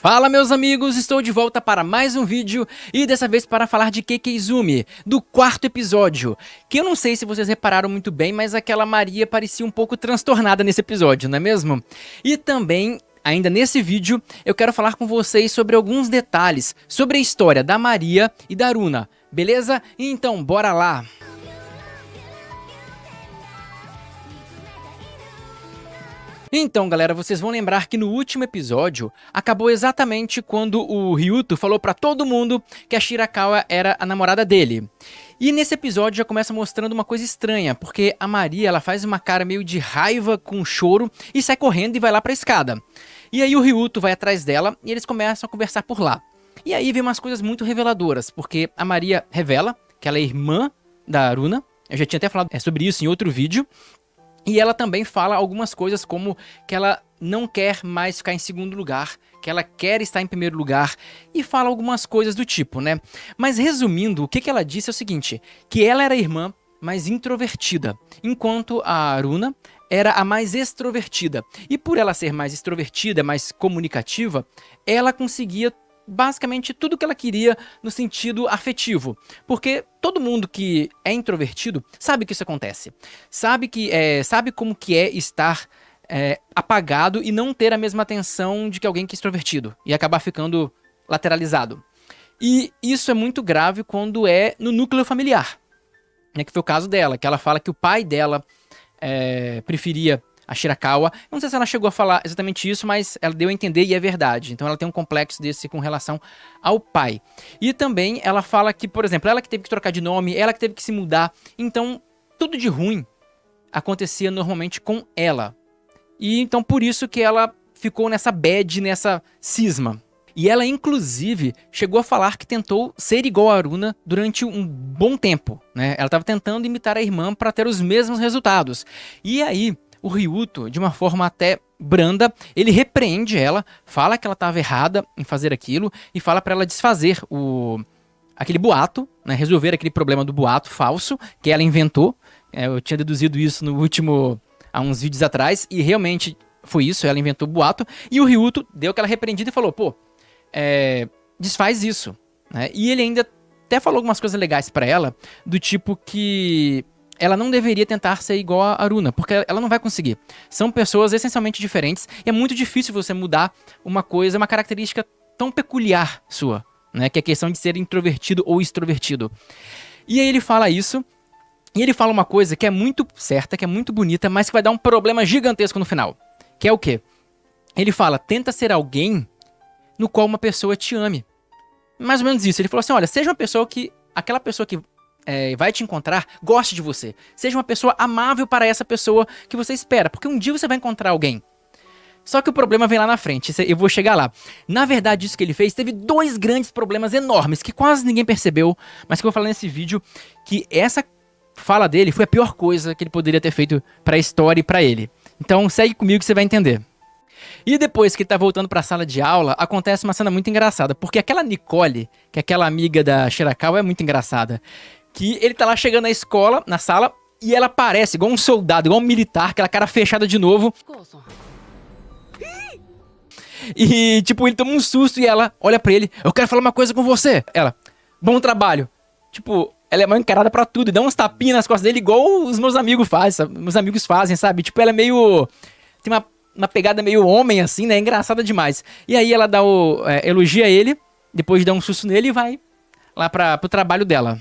Fala meus amigos, estou de volta para mais um vídeo e dessa vez para falar de Kekeizumi, do quarto episódio, que eu não sei se vocês repararam muito bem, mas aquela Maria parecia um pouco transtornada nesse episódio, não é mesmo? E também, ainda nesse vídeo, eu quero falar com vocês sobre alguns detalhes sobre a história da Maria e da Aruna, beleza? Então bora lá! Então galera, vocês vão lembrar que no último episódio acabou exatamente quando o Ryuto falou pra todo mundo que a Shirakawa era a namorada dele. E nesse episódio já começa mostrando uma coisa estranha, porque a Maria ela faz uma cara meio de raiva com choro e sai correndo e vai lá pra escada. E aí o Ryuto vai atrás dela e eles começam a conversar por lá. E aí vem umas coisas muito reveladoras, porque a Maria revela que ela é irmã da Aruna. Eu já tinha até falado sobre isso em outro vídeo. E ela também fala algumas coisas como que ela não quer mais ficar em segundo lugar, que ela quer estar em primeiro lugar, e fala algumas coisas do tipo, né? Mas resumindo, o que ela disse é o seguinte, que ela era a irmã mais introvertida, enquanto a Aruna era a mais extrovertida. E por ela ser mais extrovertida, mais comunicativa, ela conseguia basicamente tudo que ela queria no sentido afetivo, porque todo mundo que é introvertido sabe que isso acontece, sabe como que é estar apagado e não ter a mesma atenção de que alguém que é extrovertido e acabar ficando lateralizado. E isso é muito grave quando é no núcleo familiar, né, que foi o caso dela, que ela fala que o pai dela preferia a Shirakawa. Eu não sei se ela chegou a falar exatamente isso, mas ela deu a entender e é verdade. Então ela tem um complexo desse com relação ao pai. E também ela fala que, por exemplo, ela que teve que trocar de nome, ela que teve que se mudar. Então tudo de ruim acontecia normalmente com ela. E então por isso que ela ficou nessa bad, nessa cisma. E ela inclusive chegou a falar que tentou ser igual a Aruna durante um bom tempo, né? Ela estava tentando imitar a irmã para ter os mesmos resultados. E aí o Ryuto, de uma forma até branda, ele repreende ela, fala que ela estava errada em fazer aquilo e fala para ela desfazer aquele boato, né, resolver aquele problema do boato falso que ela inventou. Eu tinha deduzido isso há uns vídeos atrás e realmente foi isso, ela inventou o boato e o Ryuto deu aquela repreendida e falou, pô, desfaz isso, né? E ele ainda até falou algumas coisas legais para ela, do tipo que ela não deveria tentar ser igual a Aruna, porque ela não vai conseguir. São pessoas essencialmente diferentes e é muito difícil você mudar uma característica tão peculiar sua, né? Que é a questão de ser introvertido ou extrovertido. E aí ele fala isso, e ele fala uma coisa que é muito certa, que é muito bonita, mas que vai dar um problema gigantesco no final. Que é o quê? Ele fala, tenta ser alguém no qual uma pessoa te ame. Mais ou menos isso. Ele falou assim, olha, seja uma pessoa que... aquela pessoa que vai te encontrar, goste de você. Seja uma pessoa amável para essa pessoa que você espera, porque um dia você vai encontrar alguém. Só que o problema vem lá na frente, eu vou chegar lá. Na verdade, isso que ele fez, teve dois grandes problemas enormes, que quase ninguém percebeu, mas que eu vou falar nesse vídeo, que essa fala dele foi a pior coisa que ele poderia ter feito para a história e para ele. Então segue comigo que você vai entender. E depois que ele tá voltando pra sala de aula, acontece uma cena muito engraçada, porque aquela Nicole, que é aquela amiga da Shirakawa, é muito engraçada. Que ele tá lá chegando na escola, na sala, e ela aparece igual um soldado, igual um militar, aquela cara fechada de novo. E, tipo, ele toma um susto e ela olha pra ele, eu quero falar uma coisa com você. Ela, bom trabalho. Tipo, ela é mal encarada pra tudo, e dá uns tapinhas nas costas dele, igual os meus amigos fazem, sabe? Tipo, ela é meio... tem uma pegada meio homem, assim, né? Engraçada demais. E aí ela elogia ele, depois dá um susto nele e vai lá pro trabalho dela.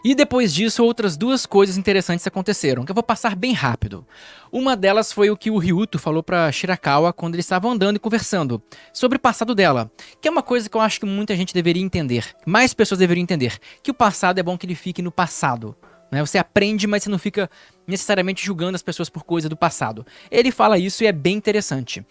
E depois disso, outras duas coisas interessantes aconteceram, que eu vou passar bem rápido. Uma delas foi o que o Ryuto falou pra Shirakawa quando eles estavam andando e conversando, sobre o passado dela, que é uma coisa que eu acho que muita gente deveria entender, mais pessoas deveriam entender, que o passado é bom que ele fique no passado. Você aprende, mas você não fica necessariamente julgando as pessoas por coisa do passado. Ele fala isso e é bem interessante.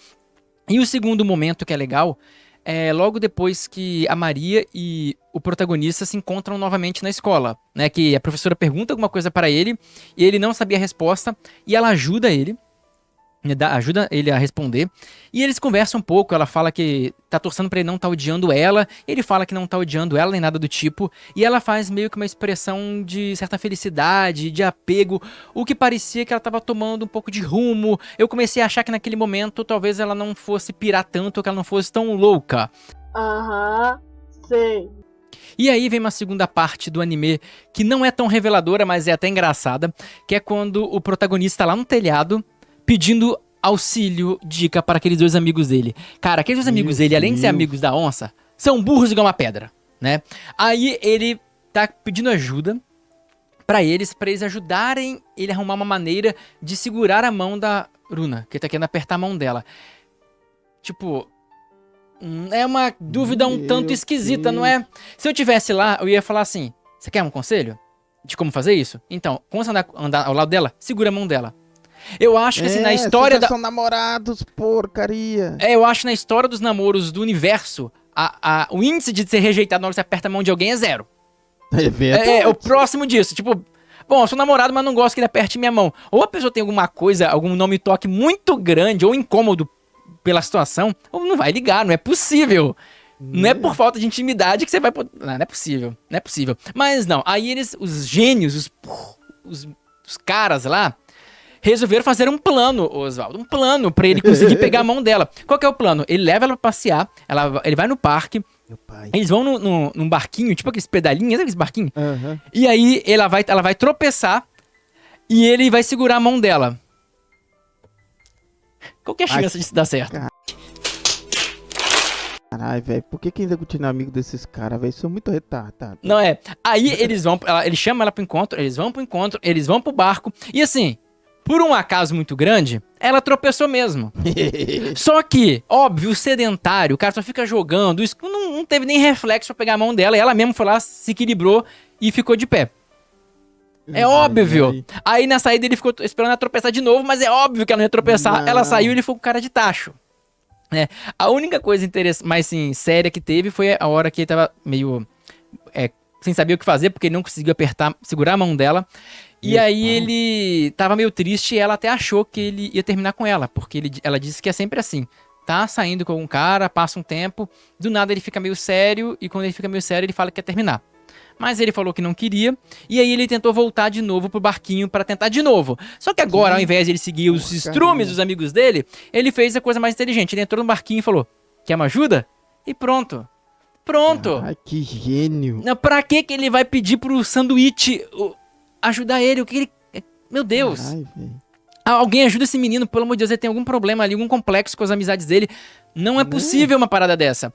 E o segundo momento que é legal é logo depois que a Maria e o protagonista se encontram novamente na escola, né? Que a professora pergunta alguma coisa para ele e ele não sabia a resposta e ela ajuda ele. ajuda ele a responder. E eles conversam um pouco, ela fala que tá torcendo pra ele não tá odiando ela, ele fala que não tá odiando ela, nem nada do tipo, e ela faz meio que uma expressão de certa felicidade, de apego, o que parecia que ela tava tomando um pouco de rumo. Eu comecei a achar que naquele momento talvez ela não fosse pirar tanto, que ela não fosse tão louca. Aham, sei. E aí vem uma segunda parte do anime que não é tão reveladora, mas é até engraçada, que é quando o protagonista tá lá no telhado pedindo auxílio, dica para aqueles dois amigos dele. Cara, aqueles dois amigos dele, além de ser amigos da onça, são burros igual uma pedra, né? Aí ele tá pedindo ajuda pra eles ajudarem ele a arrumar uma maneira de segurar a mão da Runa, que tá querendo apertar a mão dela. Tipo, é uma dúvida um tanto esquisita, não é? Se eu tivesse lá, eu ia falar assim, você quer um conselho de como fazer isso? Então, quando você andar ao lado dela, segura a mão dela. Eu acho que assim, na história vocês já são namorados, porcaria. Eu acho que na história dos namoros do universo, o índice de ser rejeitado na hora que você aperta a mão de alguém é 0. É verdade. É o próximo disso. Tipo, bom, eu sou namorado, mas não gosto que ele aperte minha mão. Ou a pessoa tem alguma coisa, algum nome toque muito grande ou incômodo pela situação, ou não vai ligar, não é possível. Não é por falta de intimidade que você vai... Não é possível, não é possível. Mas não, aí eles, os gênios, os caras lá, resolveram fazer um plano, Oswaldo. Um plano pra ele conseguir pegar a mão dela. Qual que é o plano? Ele leva ela pra passear, ele vai no parque, Meu pai. eles vão num barquinho, tipo aqueles pedalinhos, sabe aqueles barquinhos? Aham. E aí ela vai tropeçar e ele vai segurar a mão dela. Qual que é a chance disso dar certo? Caralho, velho. Por que ainda continua amigo desses caras, velho? São muito retardados. Não é. Aí eles vão, ele chama ela pro encontro, eles vão pro barco. E assim, por um acaso muito grande, ela tropeçou mesmo. Só que, óbvio, o sedentário, o cara só fica jogando, não teve nem reflexo pra pegar a mão dela, e ela mesmo foi lá, se equilibrou e ficou de pé. É óbvio. Aí na saída ele ficou esperando ela tropeçar de novo, mas é óbvio que ela não ia tropeçar. Não. Ela saiu e ele ficou com cara de tacho. A única coisa mais assim, séria que teve foi a hora que ele tava meio sem saber o que fazer, porque ele não conseguiu segurar a mão dela. E aí ele tava meio triste e ela até achou que ele ia terminar com ela, porque ela disse que é sempre assim. Tá saindo com um cara, passa um tempo, do nada ele fica meio sério, e quando ele fica meio sério ele fala que quer terminar. Mas ele falou que não queria, e aí ele tentou voltar de novo pro barquinho pra tentar de novo. Só que agora, ao invés de ele seguir os estrumes dos amigos dele, ele fez a coisa mais inteligente. Ele entrou no barquinho e falou, quer uma ajuda? E pronto. Pronto. Ai, que gênio. Não, pra que ele vai pedir pro sanduíche ajudar ele? O que ele... Meu Deus. Ai, velho. Alguém ajuda esse menino, pelo amor de Deus, ele tem algum problema ali, algum complexo com as amizades dele. Não é possível uma parada dessa.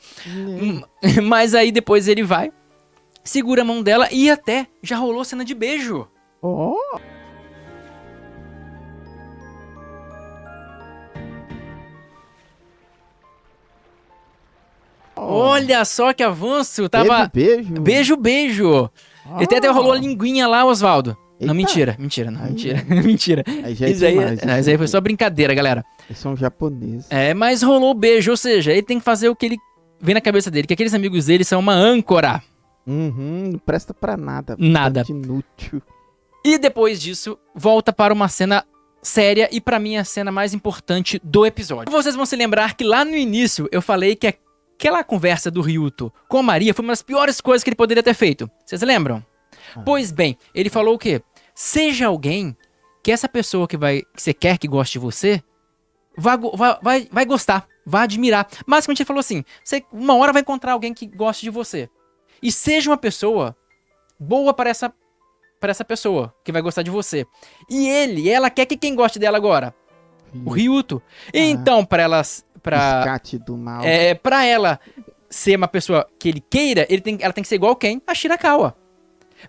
Mas aí depois ele vai, segura a mão dela e até já rolou cena de beijo. Ó. Olha só que avanço. Tava... Beijo. Beijo. E até rolou a linguinha lá, Oswaldo. Não, mentira, não, Aí, mentira, mentira. Aí já é Isso aí, demais, isso aí foi só brincadeira, galera. Eles são japoneses. Mas rolou o beijo, ou seja, ele tem que fazer o que ele vem na cabeça dele, que aqueles amigos dele são uma âncora. Não presta pra nada. Nada. Inútil. E depois disso, volta para uma cena séria e pra mim a cena mais importante do episódio. Vocês vão se lembrar que lá no início eu falei que aquela conversa do Ryuto com a Maria foi uma das piores coisas que ele poderia ter feito. Vocês lembram? Pois bem, ele falou o quê? Seja alguém que essa pessoa que você quer que goste de você vai gostar, vai admirar. Basicamente ele falou assim, você uma hora vai encontrar alguém que goste de você. E seja uma pessoa boa para essa pessoa que vai gostar de você. E ela quer que quem goste dela agora? O Ryuto. Então, Resgate do mal. Pra ela ser uma pessoa que ele queira, ela tem que ser igual quem? A Shirakawa.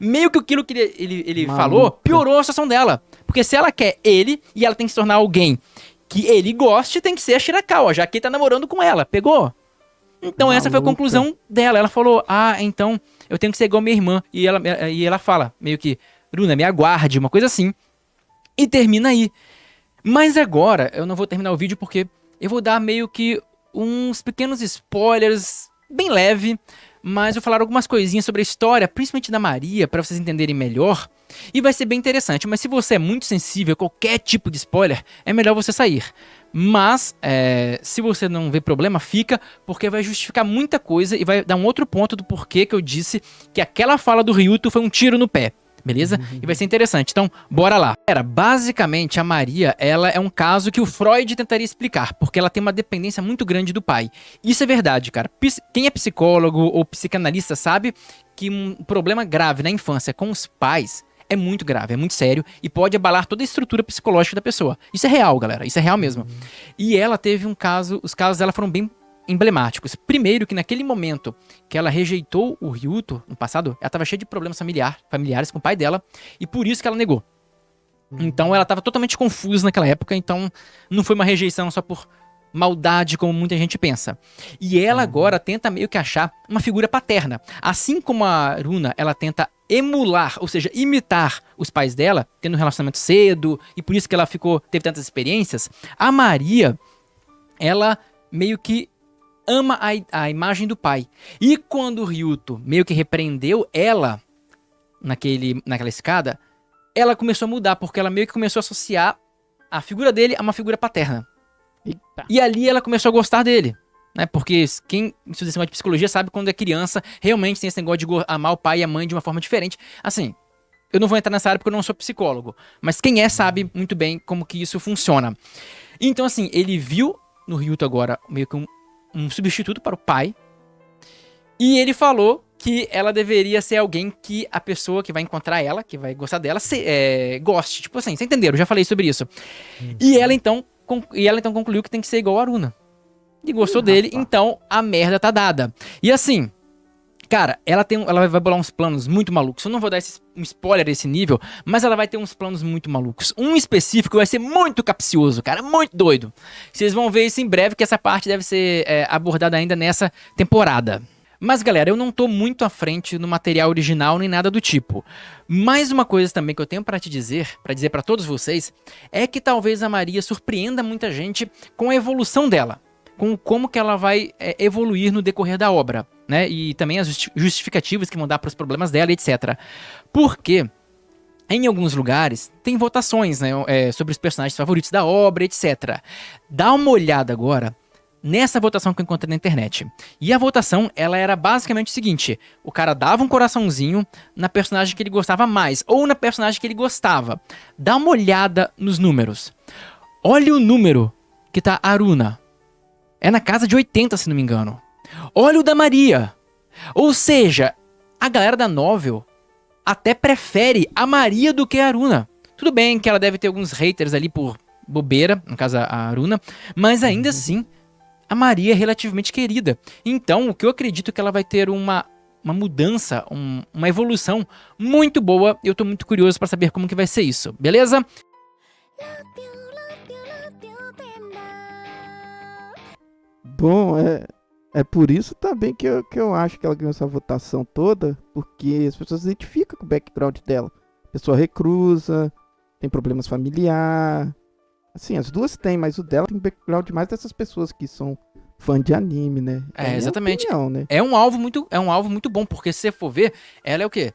Meio que aquilo que ele falou piorou a situação dela. Porque se ela quer ele e ela tem que se tornar alguém que ele goste, tem que ser a Shirakawa, já que ele tá namorando com ela. Pegou? Então essa foi a conclusão dela. Ela falou, então eu tenho que ser igual a minha irmã. E ela fala, meio que, Runa, me aguarde, uma coisa assim. E termina aí. Mas agora, eu não vou terminar o vídeo porque eu vou dar meio que uns pequenos spoilers, bem leve. Mas eu vou falar algumas coisinhas sobre a história, principalmente da Maria, pra vocês entenderem melhor. E vai ser bem interessante, mas se você é muito sensível a qualquer tipo de spoiler, é melhor você sair. Mas, se você não vê problema, fica, porque vai justificar muita coisa e vai dar um outro ponto do porquê que eu disse que aquela fala do Ryuto foi um tiro no pé. Beleza? E vai ser interessante. Então, bora lá. Basicamente, a Maria, ela é um caso que o Freud tentaria explicar, porque ela tem uma dependência muito grande do pai. Isso é verdade, cara. Quem é psicólogo ou psicanalista sabe que um problema grave na infância com os pais é muito grave, é muito sério e pode abalar toda a estrutura psicológica da pessoa. Isso é real, galera. Isso é real mesmo. E ela teve um caso, os casos dela foram bem emblemáticos. Primeiro, que naquele momento que ela rejeitou o Ryuto, no passado, ela estava cheia de problemas familiares com o pai dela, e por isso que ela negou. Então ela estava totalmente confusa naquela época, então não foi uma rejeição só por maldade, como muita gente pensa. E ela agora tenta meio que achar uma figura paterna. Assim como a Aruna, ela tenta emular, ou seja, imitar os pais dela, tendo um relacionamento cedo, e por isso que ela teve tantas experiências, a Maria, ela meio que ama a imagem do pai. E quando o Ryuto meio que repreendeu ela naquela escada, ela começou a mudar, porque ela meio que começou a associar a figura dele a uma figura paterna. Eita. E ali ela começou a gostar dele. Né? Porque quem estuda esse de psicologia sabe quando é criança, realmente tem esse negócio de amar o pai e a mãe de uma forma diferente. Assim, eu não vou entrar nessa área porque eu não sou psicólogo, mas quem sabe muito bem como que isso funciona. Então, assim, ele viu no Ryuto agora meio que um substituto para o pai. E ele falou que ela deveria ser alguém que a pessoa que vai encontrar ela, que vai gostar dela, goste. Tipo assim, vocês entenderam? Eu já falei sobre isso. E ela então concluiu que tem que ser igual a Aruna. E gostou dele, rapaz. então a merda tá dada. E assim, cara, ela vai bolar uns planos muito malucos. Eu não vou dar um spoiler desse nível, mas ela vai ter uns planos muito malucos. Um específico vai ser muito capcioso, cara, muito doido. Vocês vão ver isso em breve, que essa parte deve ser abordada ainda nessa temporada. Mas, galera, eu não tô muito à frente no material original nem nada do tipo. Mais uma coisa também que eu tenho pra dizer pra todos vocês, é que talvez a Maria surpreenda muita gente com a evolução dela. Com como que ela vai evoluir no decorrer da obra, né? E também as justificativas que vão dar para os problemas dela, etc. Porque em alguns lugares tem votações, né, sobre os personagens favoritos da obra, etc. Dá uma olhada agora nessa votação que eu encontrei na internet. E a votação, ela era basicamente o seguinte: o cara dava um coraçãozinho na personagem que ele gostava mais, ou na personagem que ele gostava. Dá uma olhada nos números. Olha o número que tá Aruna. É na casa de 80, se não me engano. Olha o da Maria. Ou seja, a galera da novel até prefere a Maria do que a Aruna. Tudo bem que ela deve ter alguns haters ali por bobeira, no caso a Aruna, mas ainda assim, a Maria é relativamente querida. Então, o que eu acredito que ela vai ter uma mudança, uma evolução muito boa. Eu tô muito curioso pra saber como que vai ser isso, beleza? Bom, é por isso também que eu acho que ela ganhou essa votação toda, porque as pessoas se identificam com o background dela. A pessoa reclusa, tem problemas familiares. Assim, as duas têm, mas o dela tem background mais dessas pessoas que são fã de anime, né? Exatamente. Opinião, né? É um alvo muito bom, porque se você for ver, ela é o quê?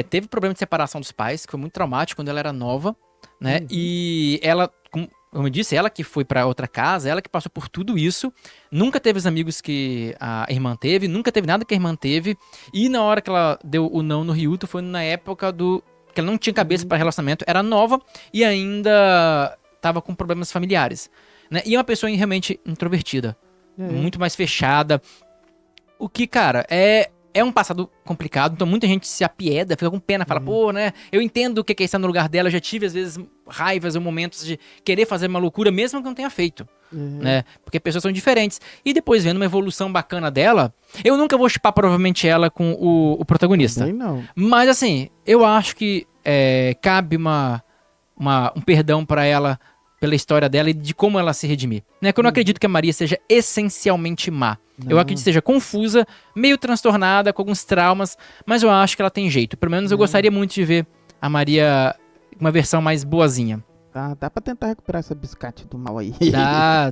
Teve problema de separação dos pais, que foi muito traumático quando ela era nova, né? E ela, como eu disse, ela que foi pra outra casa, ela que passou por tudo isso, nunca teve os amigos que a irmã teve, nunca teve nada que a irmã teve, e na hora que ela deu o não no Ryuto, foi na época que ela não tinha cabeça pra relacionamento, era nova e ainda tava com problemas familiares, né? E é uma pessoa realmente introvertida, muito mais fechada, o que, cara, é um passado complicado, então muita gente se apieda, fica com pena, fala, pô, né, eu entendo o que é estar no lugar dela, eu já tive às vezes raivas ou momentos de querer fazer uma loucura, mesmo que não tenha feito, né, porque pessoas são diferentes. E depois vendo uma evolução bacana dela, eu nunca vou chipar provavelmente ela com o protagonista. Também não. Mas assim, eu acho que cabe um perdão pra ela pela história dela e de como ela se redimir. Né? Que eu não acredito que a Maria seja essencialmente má. Eu acredito que seja confusa, meio transtornada, com alguns traumas, mas eu acho que ela tem jeito. Pelo menos eu gostaria muito de ver a Maria uma versão mais boazinha. Dá pra tentar recuperar essa biscate do mal aí.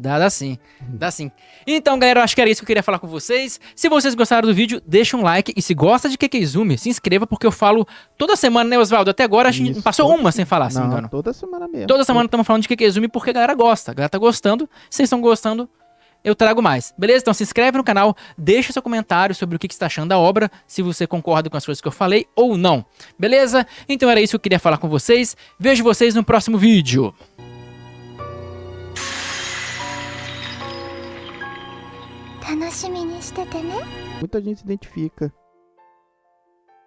Dá sim. Dá sim. Então, galera, eu acho que era isso que eu queria falar com vocês. Se vocês gostaram do vídeo, deixa um like. E se gosta de Kekeizumi, se inscreva, porque eu falo toda semana, né, Osvaldo? Até agora a gente Isso, passou toda uma sem falar, se não me Não, engano. toda semana mesmo. Toda semana estamos falando de Kekeizumi porque a galera gosta. A galera tá gostando. Se vocês estão gostando, eu trago mais. Beleza? Então se inscreve no canal, deixa seu comentário sobre o que você está achando da obra, se você concorda com as coisas que eu falei ou não. Beleza? Então era isso que eu queria falar com vocês. Vejo vocês no próximo vídeo. Muita gente se identifica.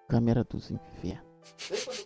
Câmera dos Infernos.